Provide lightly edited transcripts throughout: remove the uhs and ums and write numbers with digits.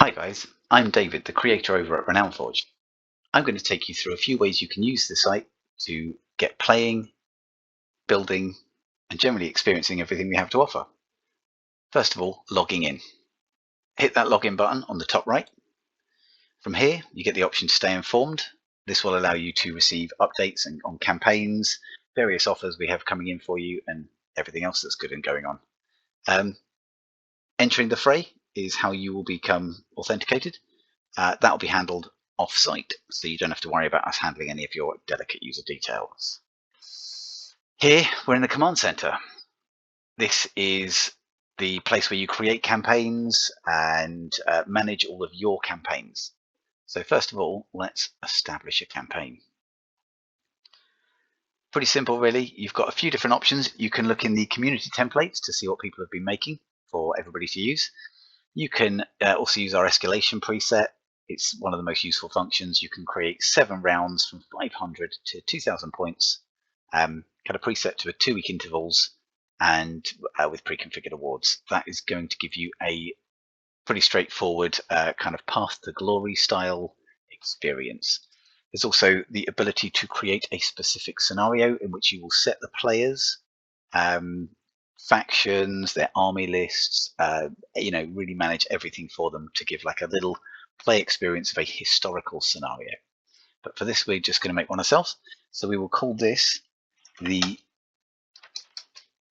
Hi guys, I'm David, the creator over at Renown Forge. I'm going to take you through a few ways you can use the site to get playing, building, and generally experiencing everything we have to offer. First of all, logging in. Hit that login button on the top right. From here, you get the option to stay informed. This will allow you to receive updates on campaigns, various offers we have coming in for you, and everything else that's good and going on. Entering the fray is how you will become authenticated. That will be handled off-site, so you don't have to worry about us handling any of your delicate user details. Here, we're in the command center. This is the place where you create campaigns and manage all of your campaigns. So first of all, let's establish a campaign. Pretty simple, really. You've got a few different options. You can look in the community templates to see what people have been making for everybody to use. You can also use our escalation preset. It's one of the most useful functions. You can create 7 rounds from 500 to 2,000 points, kind of preset to a 2-week intervals, and with pre-configured awards. That is going to give you a pretty straightforward kind of path to glory style experience. There's also the ability to create a specific scenario in which you will set the players, factions, their army lists, really manage everything for them to give like a little play experience of a historical scenario. But for this, we're just going to make one ourselves. So we will call this the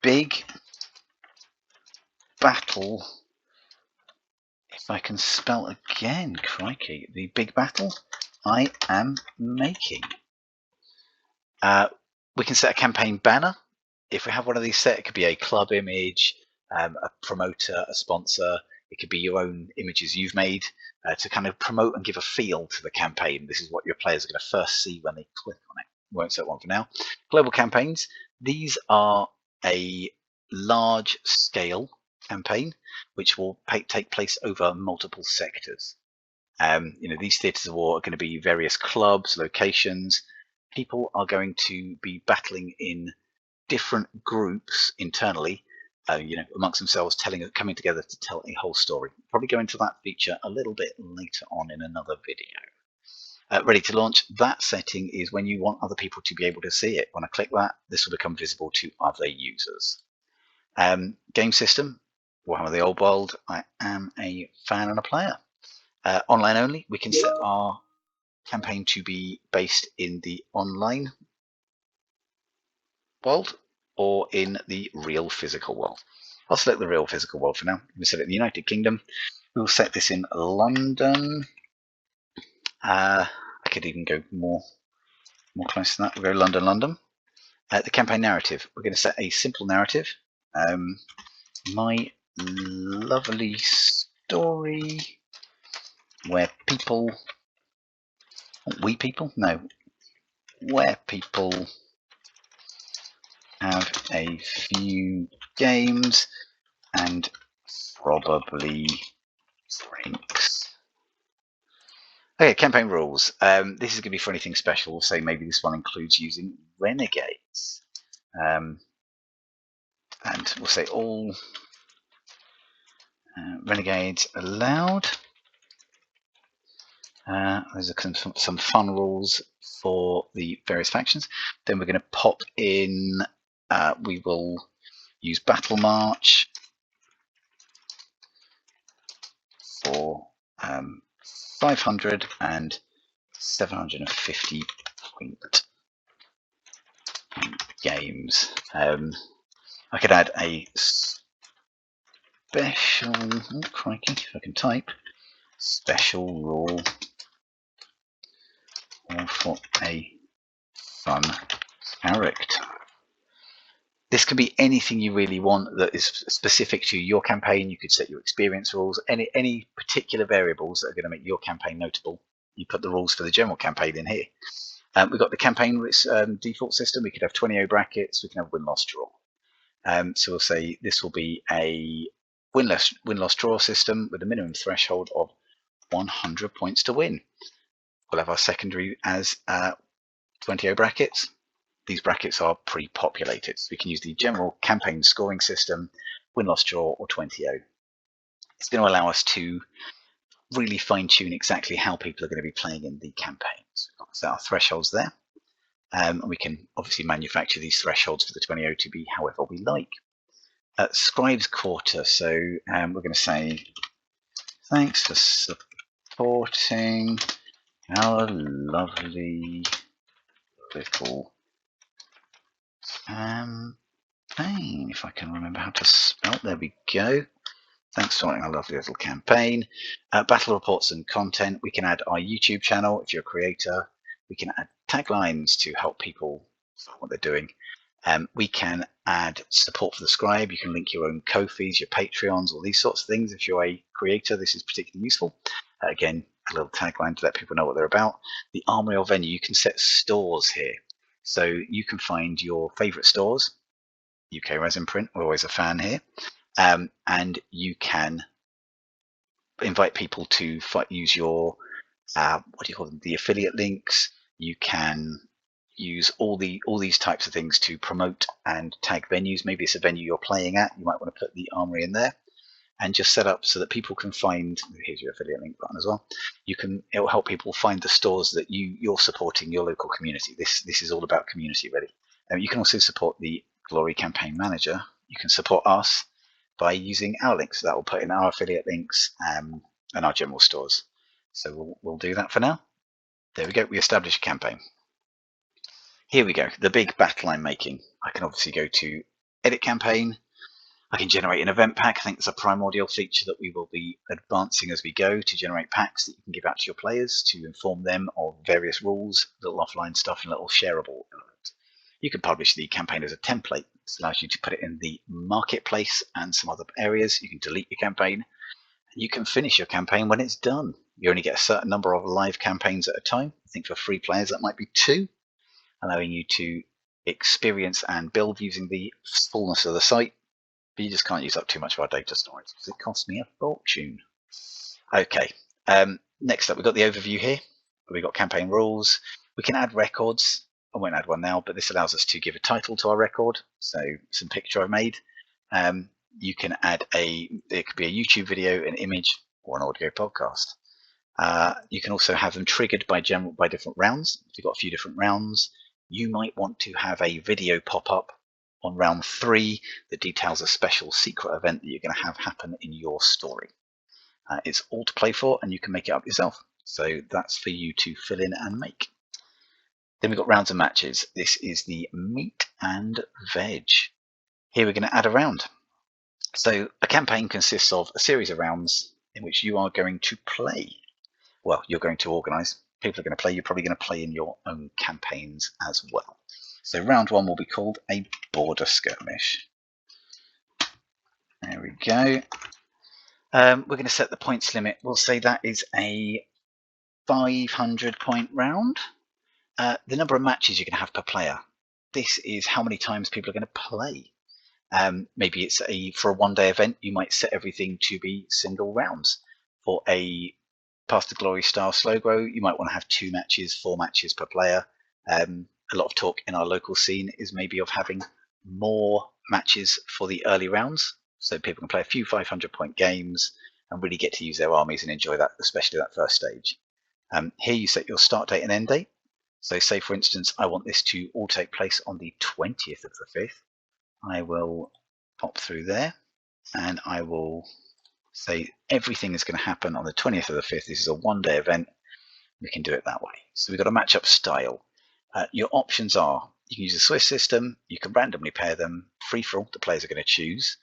Big Battle. If I can spell again, crikey, the Big Battle I am making. We can set a campaign banner. If we have one of these set, it could be a club image, a promoter, a sponsor. It could be your own images you've made to kind of promote and give a feel to the campaign. This is what your players are going to first see when they click on it. Won't set one for now. Global campaigns. These are a large scale campaign which will take place over multiple sectors. These theatres of war are going to be various clubs, locations. People are going to be battling in different groups internally, amongst themselves, coming together to tell a whole story. Probably go into that feature a little bit later on in another video. Ready to launch. That setting is when you want other people to be able to see it. When I click that, this will become visible to other users. Game system, Warhammer the Old World. I am a fan and a player. Online only. We can set our campaign to be based in the online world or in the real physical world. I'll select the real physical world for now. We set it in the United Kingdom. We'll set this in London. I could even go more close to that. We'll go London. The campaign narrative. We're going to set a simple narrative. My lovely story where people have a few games and probably drinks. Okay, campaign rules. This is going to be for anything special. We'll say maybe this one includes using renegades. And we'll say all renegades allowed. Those are some fun rules for the various factions. Then we're going to pop in, we will use Battle March for 500 and 750 point games. I could add a special, crikey, if I can type, special rule for a fun character. This can be anything you really want that is specific to your campaign. You could set your experience rules, any particular variables that are going to make your campaign notable. You put the rules for the general campaign in here. We've got the campaign default system. We could have 20 brackets. We can have win-loss draw. So we'll say this will be a win-loss draw system with a minimum threshold of 100 points to win. We'll have our secondary as 20 brackets. These brackets are pre-populated, so we can use the general campaign scoring system, win-loss draw, or 20-0. It's going to allow us to really fine tune exactly how people are going to be playing in the campaigns. We've got set our thresholds there. And we can obviously manufacture these thresholds for the 20 to be however we like. Scribes Quarter. So we're going to say, thanks for supporting our lovely little campaign. If I can remember how to spell, there we go. Thanks for supporting our lovely little campaign. Battle reports and content. We can add our YouTube channel if you're a creator. We can add taglines to help people find what they're doing. We can add support for the scribe. You can link your own Ko-fis, your Patreons, all these sorts of things. If you're a creator, this is particularly useful. Again, a little tagline to let people know what they're about. The armory or venue, you can set stores here. So you can find your favorite stores. UK Resin Print, we're always a fan here. And you can invite people to use your, what do you call them, the affiliate links. You can use all these types of things to promote and tag venues. Maybe it's a venue you're playing at. You might want to put the armory in there and just set up so that people can find, here's your affiliate link button as well. It will help people find the stores that you're supporting your local community. This is all about community really. You can also support the Glory Campaign Manager. You can support us by using our links. So that will put in our affiliate links and our general stores. So we'll do that for now. There we go. We established a campaign. Here we go. The big battle I'm making. I can obviously go to Edit Campaign. I can generate an event pack. I think it's a primordial feature that we will be advancing as we go to generate packs that you can give out to your players to inform them of various rules, little offline stuff, and little shareable elements. You can publish the campaign as a template. This allows you to put it in the marketplace and some other areas. You can delete your campaign. And you can finish your campaign when it's done. You only get a certain number of live campaigns at a time. I think for free players that might be 2, allowing you to experience and build using the fullness of the site. But you just can't use up too much of our data storage because it costs me a fortune. Okay, next up we've got the overview here. We've got campaign rules. We can add records. I won't add one now, but this allows us to give a title to our record. So some picture I've made. You can add it could be a YouTube video, an image, or an audio podcast. You can also have them triggered by different rounds. If you've got a few different rounds, you might want to have a video pop up on round 3 that details a special secret event that you're going to have happen in your story. It's all to play for, and you can make it up yourself. So that's for you to fill in and make. Then we've got rounds and matches. This is the meat and veg. Here we're going to add a round. So a campaign consists of a series of rounds in which you are going to play. Well, you're going to organise. People are going to play. You're probably going to play in your own campaigns as well. So round 1 will be called a border skirmish. There we go. We're going to set the points limit. We'll say that is a 500 point round. The number of matches you're going to have per player. This is how many times people are going to play. Maybe it's for a one-day event, you might set everything to be single rounds. For a Past the Glory style slow grow, you might want to have 2 matches, 4 matches per player. A lot of talk in our local scene is maybe of having more matches for the early rounds, so people can play a few 500-point games and really get to use their armies and enjoy that, especially that first stage. Here you set your start date and end date. So say, for instance, I want this to all take place on the 20th of the 5th. I will pop through there and I will say everything is going to happen on the 20th of the 5th. This is a one-day event. We can do it that way. So we've got a matchup style. Your options are, you can use a Swiss system, you can randomly pair them, free-for-all, the players are going to choose.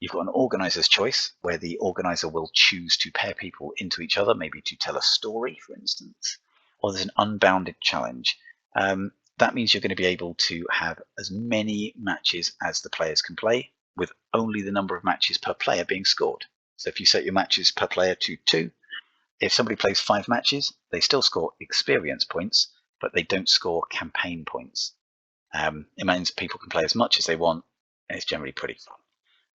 You've got an organizer's choice, where the organizer will choose to pair people into each other, maybe to tell a story, for instance. Or there's an unbounded challenge. That means you're going to be able to have as many matches as the players can play, with only the number of matches per player being scored. So if you set your matches per player to 2, if somebody plays 5 matches, they still score experience points, but they don't score campaign points. It means people can play as much as they want, and it's generally pretty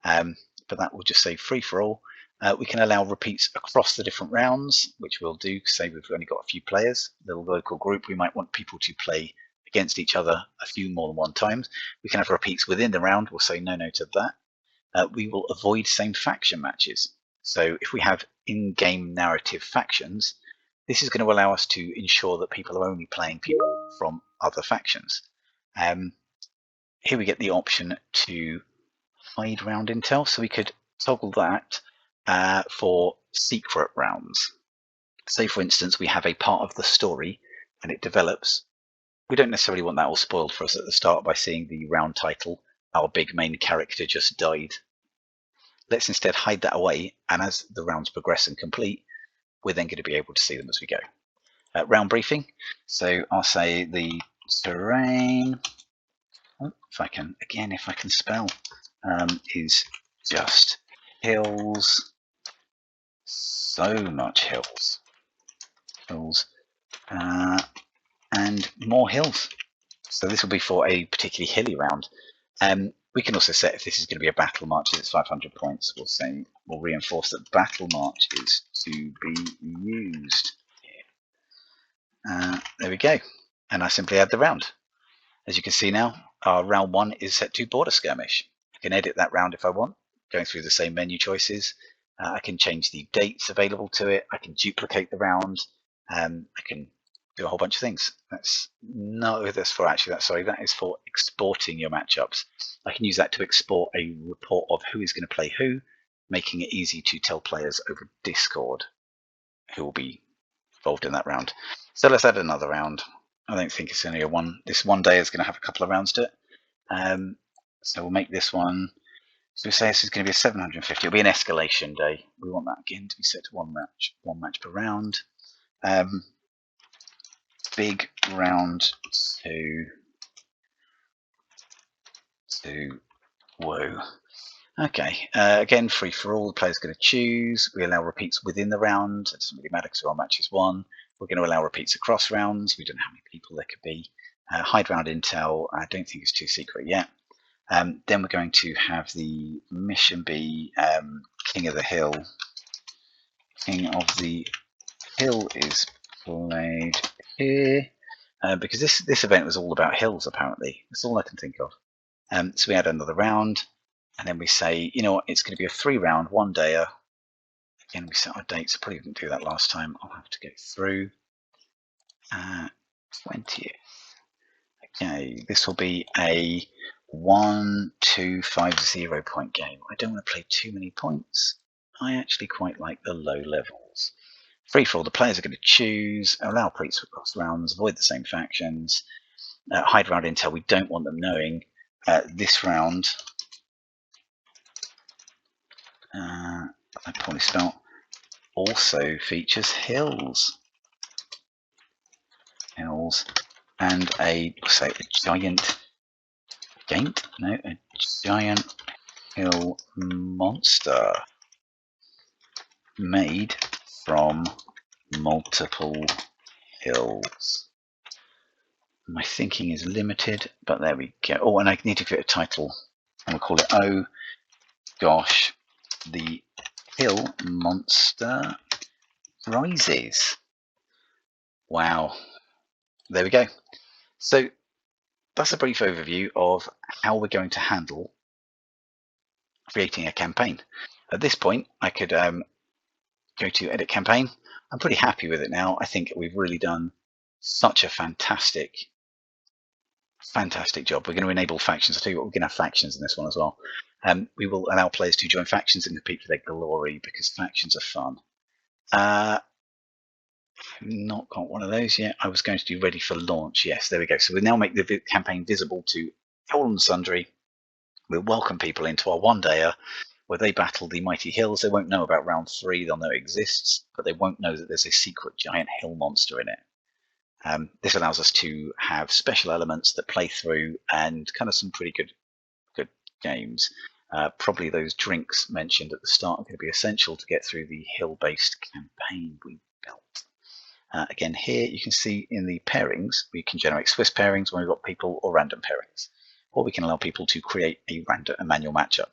fun. But that will just say free for all. We can allow repeats across the different rounds, which we'll do. Say we've only got a few players, little local group, we might want people to play against each other a few more than one times. We can have repeats within the round. We'll say no to that. We will avoid same faction matches. So if we have in-game narrative factions, this is going to allow us to ensure that people are only playing people from other factions. Here we get the option to hide round intel, so we could toggle that for secret rounds. Say, for instance, we have a part of the story and it develops. We don't necessarily want that all spoiled for us at the start by seeing the round title, "Our big main character just died." Let's instead hide that away, and as the rounds progress and complete, we're then going to be able to see them as we go. Round briefing. So I'll say the terrain, if I can spell, is just hills, so much hills, and more hills. So this will be for a particularly hilly round. We can also set if this is going to be a battle march, it's 500 points. We'll reinforce that battle march is to be used. There we go, and I simply add the round. As you can see now, our round 1 is set to border skirmish. I can edit that round if I want, going through the same menu choices. I can change the dates available to it. I can duplicate the round. I can do a whole bunch of things. That is for exporting your matchups. I can use that to export a report of who is going to play who, making it easy to tell players over Discord who will be involved in that round. So let's add another round. I don't think it's only a one. This one day is going to have a couple of rounds to it. So we'll make this one. So we say this is going to be a 750. It'll be an escalation day. We want that again to be set to one match per round. Big round 2 to woo. Okay, again, free for all. The player's going to choose. We allow repeats within the round. It doesn't really matter because our match is 1. We're going to allow repeats across rounds. We don't know how many people there could be. Hide round intel. I don't think it's too secret yet. Then we're going to have the mission be King of the Hill. King of the Hill is played here because this event was all about hills. Apparently, that's all I can think of. So we add another round, and then we say, you know what, it's going to be a 3-round, 1-dayer. Again, we set our dates. I probably didn't do that last time. I'll have to go through. 20th. Okay, this will be a 1-2-5-0 point game. I don't want to play too many points. I actually quite like the low levels. Free for all, the players are going to choose, allow repeats across rounds, avoid the same factions, hide round intel. We don't want them knowing this round. I poorly spelled. Also features hills, and a giant hill monster made from multiple hills. My thinking is limited, but there we go. Oh, and I need to create a title. I'm going to call it, oh gosh, the hill monster rises. Wow. There we go. So that's a brief overview of how we're going to handle creating a campaign. At this point, I could go to edit campaign. I'm pretty happy with it now. I think we've really done such a fantastic job. We're going to enable factions. I'll tell you what, we're going to have factions in this one as well. We will allow players to join factions and compete for their glory because factions are fun. I've not got one of those yet. I was going to do ready for launch. Yes, there we go. So we now make the campaign visible to all and sundry. We'll welcome people into our 1-dayer where they battle the mighty hills. They won't know about round 3. They'll know it exists, but they won't know that there's a secret giant hill monster in it. This allows us to have special elements that play through and kind of some pretty good games. Probably those drinks mentioned at the start are going to be essential to get through the hill-based campaign we built. Again, here you can see in the pairings, we can generate Swiss pairings when we've got people or random pairings, or we can allow people to create a manual matchup.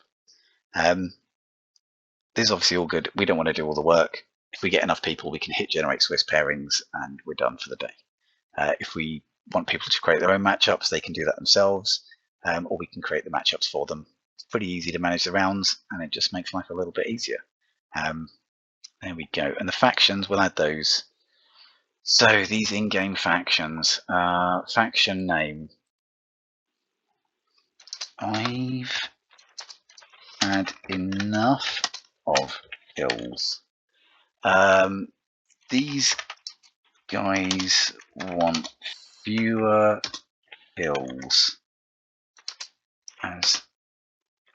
This is obviously all good. We don't want to do all the work. If we get enough people, we can hit generate Swiss pairings and we're done for the day. If we want people to create their own matchups, they can do that themselves, or we can create the matchups for them. It's pretty easy to manage the rounds, and it just makes life a little bit easier. There we go. And the factions, we'll add those. So these in-game factions, faction name. I've had enough of hills. These guys want fewer hills as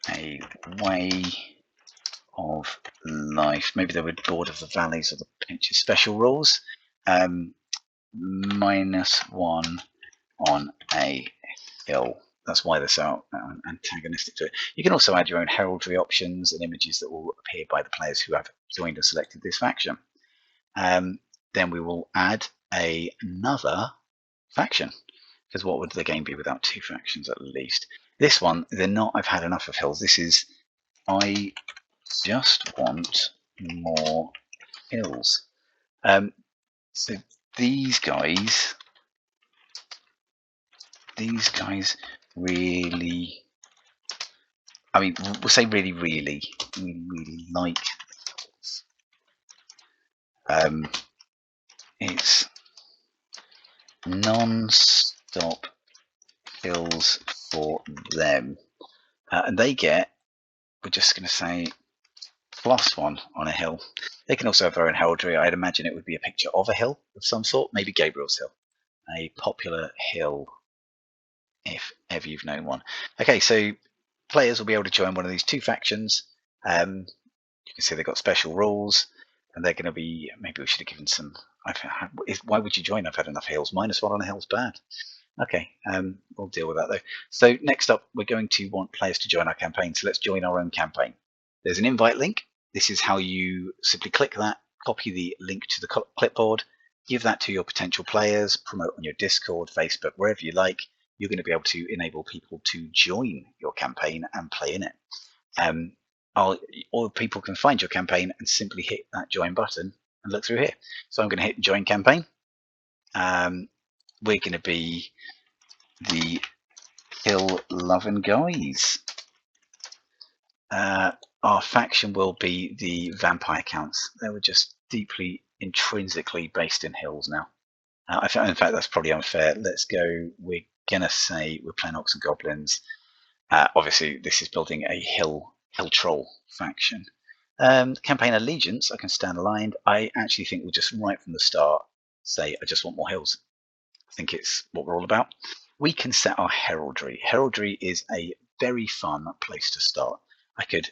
a way of life. Maybe they were bored of the valleys or the pinches. Special rules. -1 on a hill. That's why they're so antagonistic to it. You can also add your own heraldry options and images that will appear by the players who have joined or selected this faction. Then we will add another faction, because what would the game be without two factions at least? This one, they're not I've had enough of hills. This is I just want more hills. So these guys really, I mean, we'll say really like hills. It's non-stop hills for them, and they get, we're just going to say, +1 on a hill. They can also have their own heraldry. I'd imagine it would be a picture of a hill of some sort, maybe Gabriel's Hill, a popular hill if ever you've known one. Okay, so players will be able to join one of these two factions. You can see they've got special rules, and they're going to be, maybe we should have given some, why would you join? I've had enough hills. -1 on a hill's bad. Okay, we'll deal with that though. So next up, we're going to want players to join our campaign. So let's join our own campaign. There's an invite link. This is how you simply click that, copy the link to the clipboard, give that to your potential players, promote on your Discord, Facebook, wherever you like. You're going to be able to enable people to join your campaign and play in it. Or people can find your campaign and simply hit that join button and look through here. So I'm going to hit join campaign. We're going to be the hill loving guys. Our faction will be the vampire counts. They were just deeply intrinsically based in hills now. In fact, that's probably unfair. Let's go. We're gonna say we're playing orcs and goblins. Obviously, this is building a hill troll faction. Campaign allegiance, I can stand aligned. I actually think we'll just right from the start say I just want more hills. I think it's what we're all about. We can set our heraldry. Heraldry is a very fun place to start. I could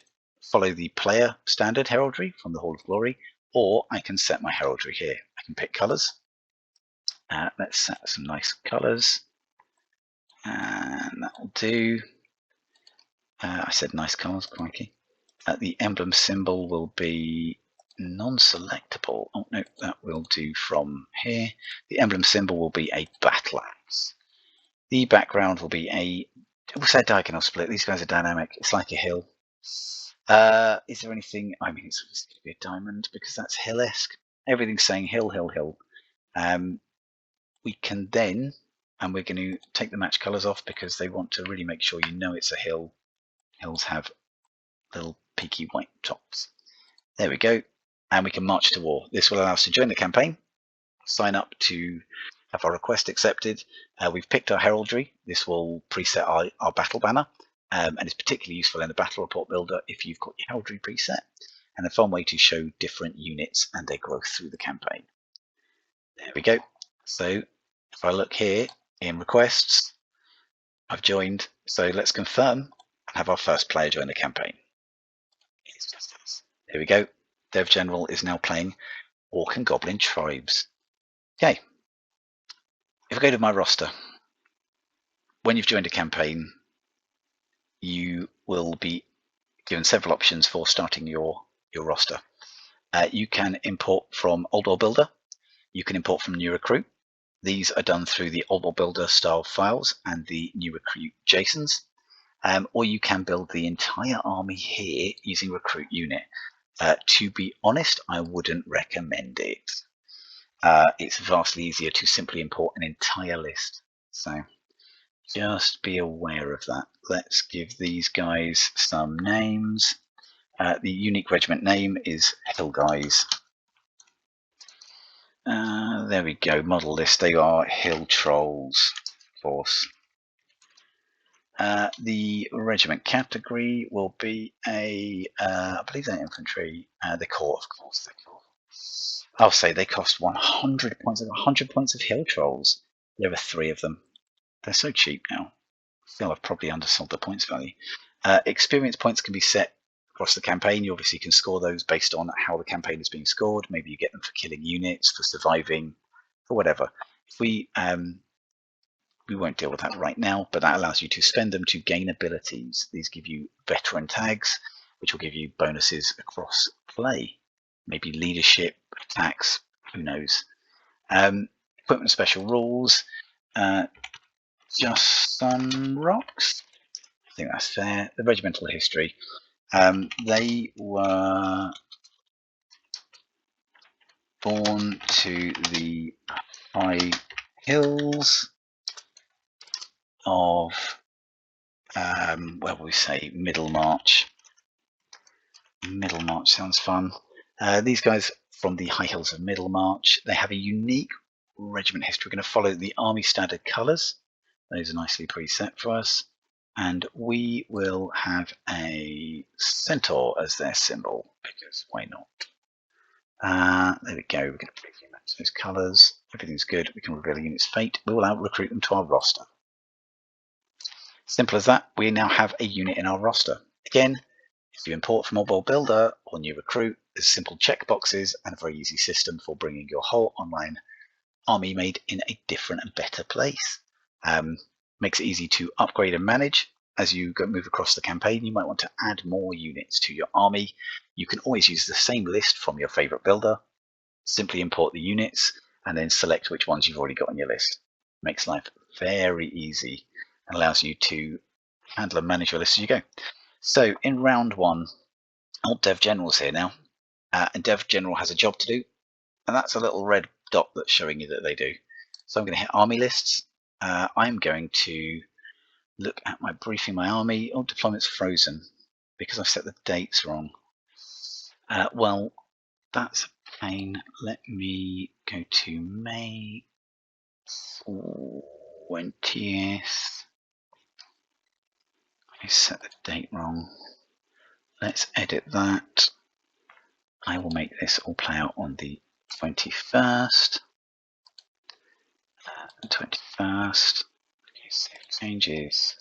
follow the player standard heraldry from the Hall of Glory, or I can set my heraldry here. I can pick colors. Let's set some nice colors, and that will do. I said nice colors, crikey. The emblem symbol will be non-selectable. Oh no, that will do from here. The emblem symbol will be a battle axe. The background will be we'll say diagonal split. These guys are dynamic. It's like a hill. Is there anything? I mean, it's going to be a diamond because that's hill-esque. Everything's saying hill, hill, hill. We can then, and we're going to take the match colors off because they want to really make sure you know it's a hill. Hills have little peaky white tops. There we go. And we can march to war. This will allow us to join the campaign, sign up to have our request accepted. We've picked our heraldry. This will preset our battle banner, and it's particularly useful in the battle report builder if you've got your heraldry preset, and a fun way to show different units and their growth through the campaign. There we go. So if I look here in requests, I've joined. So let's confirm and have our first player join the campaign. There we go. Dev General is now playing Orc and Goblin Tribes. Okay. If I go to my roster, when you've joined a campaign, you will be given several options for starting your roster. You can import from Old World Builder. You can import from New Recruit. These are done through the Old World Builder style files and the New Recruit JSONs. Or you can build the entire army here using Recruit Unit. To be honest, I wouldn't recommend it. It's vastly easier to simply import an entire list. So just be aware of that. Let's give these guys some names. The unique regiment name is Hill Guys There we go. Model list. They are hill trolls, of course. The regiment category will be I believe they're infantry. The corps, of course. I'll say they cost 100 points. 100 points of hill trolls. There are 3 of them. They're so cheap now. I feel I've probably undersold the points value. Experience points can be set across the campaign. You obviously can score those based on how the campaign is being scored. Maybe you get them for killing units, for surviving, for whatever. If we won't deal with that right now, but that allows you to spend them to gain abilities. These give you veteran tags, which will give you bonuses across play. Maybe leadership, attacks, who knows. Equipment special rules. Just some rocks. I think that's fair. The regimental history. They were born to the high hills of, well, we say Middlemarch. Middlemarch sounds fun. These guys from the high hills of Middlemarch, they have a unique regiment history. We're going to follow the army standard colours. Those are nicely preset for us. And we will have a centaur as their symbol, because why not? There we go. We're going to briefly match those colours. Everything's good. We can reveal a unit's fate. We will out-recruit them to our roster. Simple as that. We now have a unit in our roster. Again, if you import from World Builder or New Recruit, there's simple checkboxes and a very easy system for bringing your whole online army made in a different and better place. Makes it easy to upgrade and manage. As you move across the campaign, you might want to add more units to your army. You can always use the same list from your favorite builder. Simply import the units and then select which ones you've already got on your list. Makes life very easy and allows you to handle and manage your list as you go. So in round 1, old Dev General's here now, and Dev General has a job to do, and that's a little red dot that's showing you that they do. So I'm going to hit army lists. I'm going to look at my briefing my army. Oh, deployment's frozen because I've set the dates wrong. Well, that's a pain. Let me go to May 20th. I set the date wrong. Let's edit that. I will make this all play out on the 21st. 21st. Okay, save changes.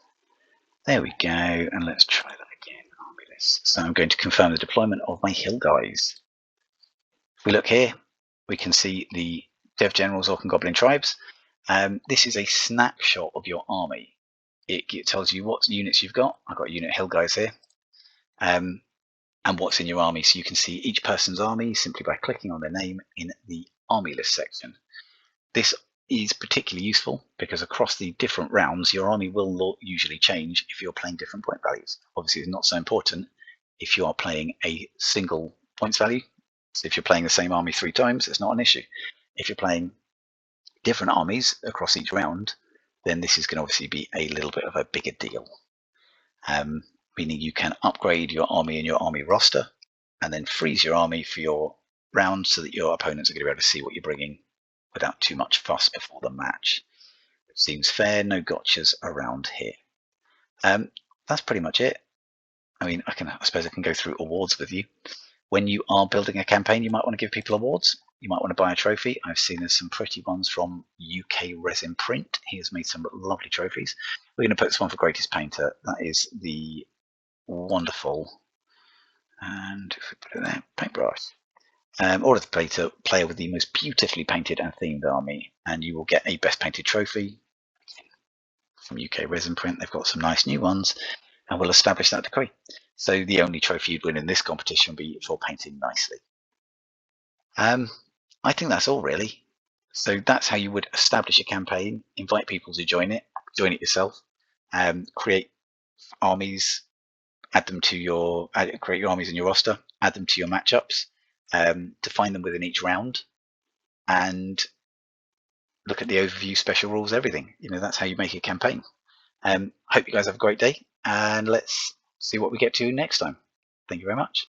There we go, and let's try that again. Army list. So I'm going to confirm the deployment of my hill guys. If we look here, we can see the Dev Generals, Orc and Goblin tribes. This is a snapshot of your army. It tells you what units you've got. I've got unit hill guys here. And what's in your army. So you can see each person's army simply by clicking on their name in the army list section. This is particularly useful because across the different rounds, your army will usually change if you're playing different point values. Obviously, it's not so important if you are playing a single points value. So if you're playing the same army 3 times, it's not an issue. If you're playing different armies across each round, then this is going to obviously be a little bit of a bigger deal. Meaning you can upgrade your army in your army roster and then freeze your army for your round so that your opponents are going to be able to see what you're bringing without too much fuss before the match. It seems fair, no gotchas around here. That's pretty much it. I mean, I suppose I can go through awards with you. When you are building a campaign, you might want to give people awards. You might want to buy a trophy. I've seen there's some pretty ones from UK Resin Print. He has made some lovely trophies. We're going to put this one for Greatest Painter. That is the wonderful, and if we put it there, paintbrush. Order the player with the most beautifully painted and themed army, and you will get a Best Painted trophy from UK Resin Print. They've got some nice new ones, and we'll establish that decree. So the only trophy you'd win in this competition would be for painting nicely. I think that's all really. So that's how you would establish a campaign, invite people to join it yourself, create armies, add them to create your armies in your roster, add them to your matchups, define them within each round, and look at the overview, special rules, everything. That's how you make a campaign. Hope you guys have a great day, and let's see what we get to next time. Thank you very much.